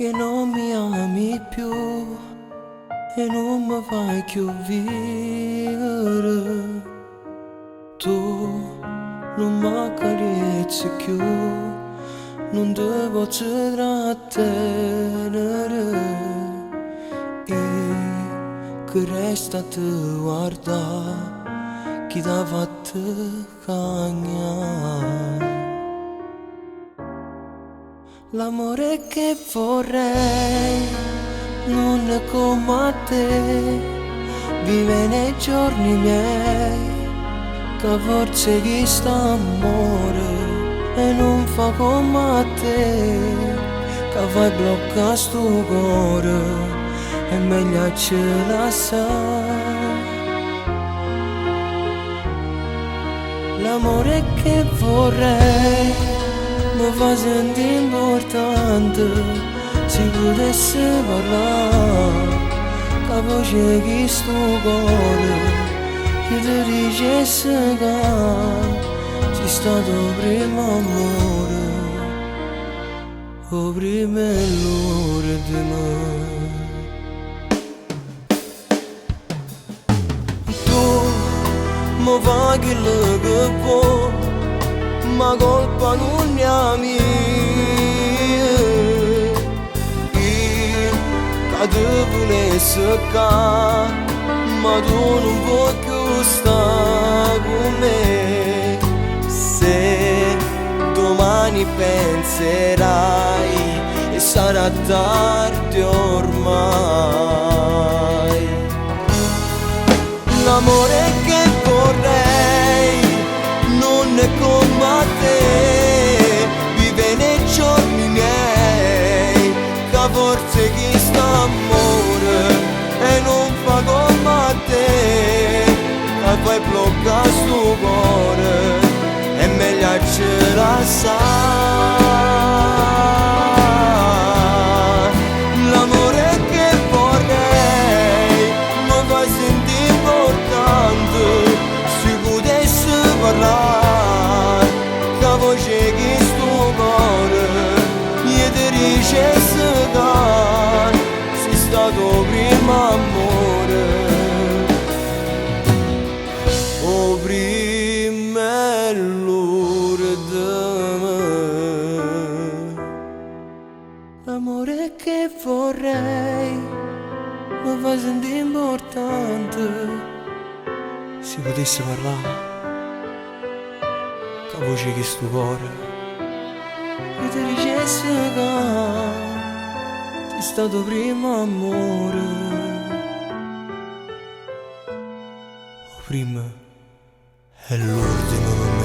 che non mi ami più e non mi fai più vivere. Tu non mi accarezzi più, non ti posso trattenere. E che resta a te guardare chi t'ha fatto cagnare. L'amore che vorrei non è come te, vive nei giorni miei, che forse chi sta amore e non fa come te, che fai blocca sto cuore, è meglio ce la sai. L'amore che vorrei mi fa sentire importante, se potesse parlare, che voce che sto cuore, che ti dicesse che sei stato primo amore, o prima l'ora di me. Tu mi fai quello che vuoi, ma colpa non è mia. Io che ti volessi qua, ma tu non vuoi più stare con me. Se domani penserai e sarà tardi ormai. L'amore che vorrei non è come te, vive nei giorni miei, che forse chi sta amore e non fa come te, che poi blocca sto cuore, è meglio ce la sai. L'amore che vorrei mi fa sentire importante, se potessi parlare, che voce che sto cuore, io ti dicessi che sei stato primo amore, o prima l'ora di me. L'amore che vorrei mi fa sentire importante, se potessi parlare, che voce che sto cuore, io ti dicessi che sei stato primo amore, o prima è l'ultimo.